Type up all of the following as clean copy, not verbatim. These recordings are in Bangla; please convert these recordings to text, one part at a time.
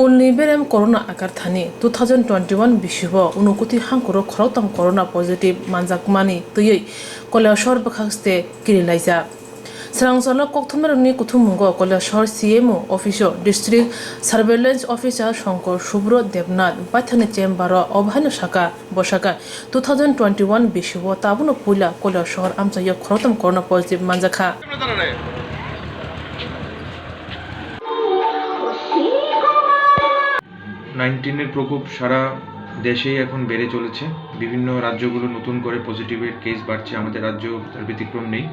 Unni berem corona akar thani 2021 bishubo unukuti hankuro khorotang corona positive manjakmani tuyei koleshor bakhaste kirilaija Sarangsana kokthmerni kuthumgo koleshor CMO officer district surveillance officer Shankar Shubro Devnath bathani chamber obhana shaka bosaka 2021 bishubo tabuno pula koleshor amchaya khorotang corona positive manjakha 19 প্রকোপ সারা দেশেই এখন বেড়ে চলেছে। বিভিন্ন রাজ্যগুলো নতুন করে পজিটিভের কেস বাড়ছে, আমাদের রাজ্য তার ব্যতিক্রম নেই।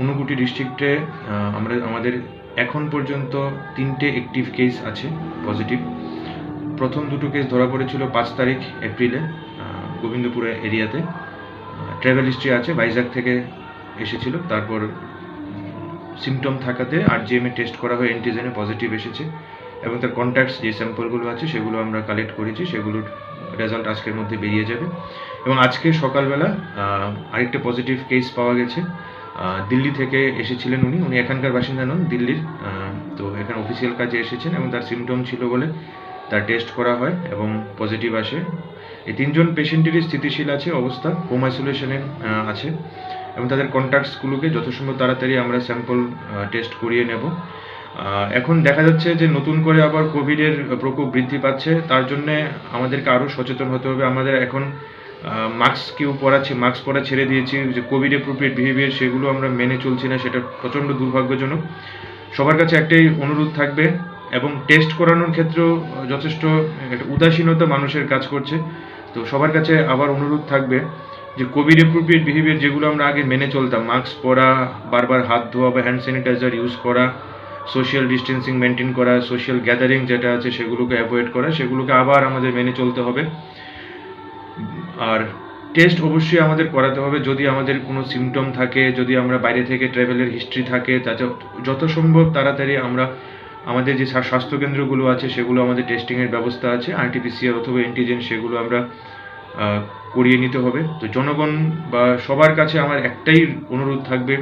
ঊনকোটি ডিস্ট্রিক্টে আমাদের এখন পর্যন্ত 3টে অ্যাক্টিভ কেস আছে পজিটিভ। প্রথম দুটো কেস ধরা পড়েছিল 5 তারিখ এপ্রিলে গোবিন্দপুর এরিয়াতে। ট্রাভেল হিস্ট্রি আছে, ভাইজাগ থেকে এসেছিল। তারপর সিমটম থাকাতে আরজিএমে টেস্ট করা হয়, অ্যান্টিজেনে পজিটিভ এসেছে এবং তার কন্ট্যাক্টস যে স্যাম্পলগুলো আছে সেগুলো আমরা কালেক্ট করেছি, সেগুলোর রেজাল্ট আজকের মধ্যে বেরিয়ে যাবে। এবং আজকে সকালবেলা আরেকটা পজিটিভ কেস পাওয়া গেছে। দিল্লি থেকে এসেছিলেন উনি এখানকার বাসিন্দা নন, দিল্লির। তো এখানে অফিসিয়াল কাজে এসেছেন এবং তার সিমটম ছিল বলে তার টেস্ট করা হয় এবং পজিটিভ আসে। এই 3জন পেশেন্টেরই স্থিতিশীল আছে, অবস্থা হোম আইসোলেশনে আছে এবং তাদের কন্ট্যাক্টসগুলোকে যথাসম্ভব তাড়াতাড়ি আমরা স্যাম্পল টেস্ট করিয়ে নেব। এখন দেখা যাচ্ছে যে নতুন করে আবার কোভিডের প্রকোপ বৃদ্ধি পাচ্ছে, তার জন্যে আমাদেরকে আরও সচেতন হতে হবে। আমাদের এখন মাস্ক পরা ছেড়ে দিয়েছি, যে কোভিড অ্যাপ্রোপ্রিয়েট বিহেভিয়ার সেগুলো আমরা মেনে চলছি না, সেটা প্রচণ্ড দুর্ভাগ্যজনক। সবার কাছে একটাই অনুরোধ থাকবে এবং টেস্ট করানোর ক্ষেত্রেও যথেষ্ট একটা উদাসীনতা মানুষের কাজ করছে। তো সবার কাছে আবার অনুরোধ থাকবে যে কোভিড অ্যাপ্রোপ্রিয়েট বিহেভিয়ার যেগুলো আমরা আগে মেনে চলতাম, মাস্ক পরা, বারবার হাত ধোয়া বা হ্যান্ড স্যানিটাইজার ইউজ করা, সোশ্যাল ডিস্টেন্সিং মেনটেন করা, সোশ্যাল গ্যাদারিং যেটা আছে সেগুলোকে অ্যাভয়েড করা, সেগুলোকে আবার আমাদের মেনে চলতে হবে। আর টেস্ট অবশ্যই আমাদের করাতে হবে। যদি আমাদের কোনো সিমটম থাকে, যদি আমরা বাইরে থেকে ট্রাভেলের হিস্ট্রি থাকে, তাতে যত সম্ভব তাড়াতাড়ি আমরা আমাদের যে স্বাস্থ্যকেন্দ্রগুলো আছে সেগুলো আমাদের টেস্টিংয়ের ব্যবস্থা আছে, আরটিপিসিআর অথবা অ্যান্টিজেন, সেগুলো আমরা করিয়ে নিতে হবে। তো জনগণ বা সবার কাছে আমার একটাই অনুরোধ থাকবে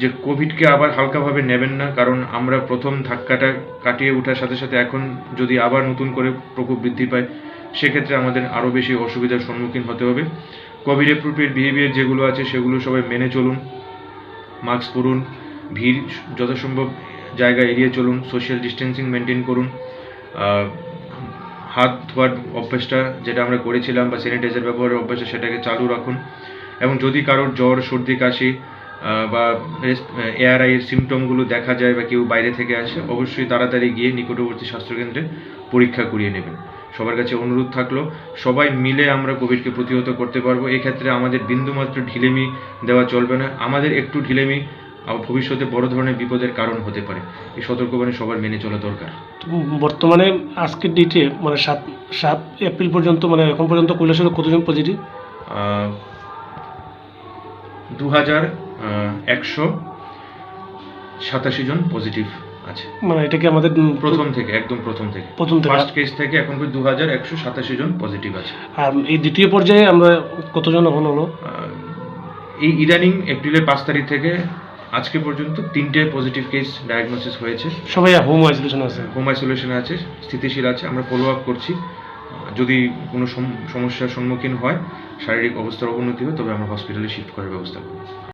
যে কোভিডকে আবার হালকাভাবে নেবেন না, কারণ আমরা প্রথম ধাক্কাটা কাটিয়ে ওঠার সাথে সাথে এখন যদি আবার নতুন করে প্রকোপ বৃদ্ধি পায়, সেক্ষেত্রে আমাদের আরও বেশি অসুবিধার সম্মুখীন হতে হবে। কোভিড অ্যাপ্রোপ্রিয়েট বিহেভিয়ার যেগুলো আছে সেগুলো সবাই মেনে চলুন, মাস্ক পরুন, ভিড় যথাসম্ভব জায়গা এড়িয়ে চলুন, সোশ্যাল ডিস্টেন্সিং মেনটেন করুন, হাত ধোয়ার অভ্যাসটা যেটা আমরা করেছিলাম বা স্যানিটাইজার ব্যবহারের অভ্যাসটা সেটাকে চালু রাখুন। এবং যদি কারোর জ্বর, সর্দি, কাশি বা এআরআইয়ের সিমটমগুলো দেখা যায় বা কেউ বাইরে থেকে আসে, অবশ্যই তাড়াতাড়ি গিয়ে নিকটবর্তী স্বাস্থ্যকেন্দ্রে পরীক্ষা করিয়ে নেবেন। সবার কাছে অনুরোধ থাকলো, সবাই মিলে আমরা কোভিডকে প্রতিহত করতে পারবো। এক্ষেত্রে আমাদের বিন্দুমাত্র ঢিলেমি দেওয়া চলবে না। আমাদের একটু ঢিলেমি ভবিষ্যতে বড় ধরনের বিপদের কারণ হতে পারে। এই সতর্কবাণী সবার মেনে চলা দরকার। বর্তমানে আজকের ডেটে মানে 7 এপ্রিল পর্যন্ত, মানে এখন পর্যন্ত কৈলাসহরে কতজন পজিটিভ? 2187 জন পজিটিভ আছে। মানে এটা কি আমাদের প্রথম থেকে ফার্স্ট কেস থেকে এখন 2187 জন পজিটিভ আছে। আর এই দ্বিতীয় পর্যায়ে আমরা কতজন এখন হলো? এই ইদানিং এপ্রিলের 5 তারিখ থেকে আজকে পর্যন্ত 3টে পজিটিভ কেস ডায়াগনোসিস হয়েছে। সবাই হোম আইসোলেশনে আছে, স্থিতিশীল আছে। আমরা ফলো আপ করছি। যদি কোনো সমস্যার সম্মুখীন হয়, শারীরিক অবস্থার অবনতি হয়, তবে আমরা হসপিটালে শিফট করার ব্যবস্থা করব।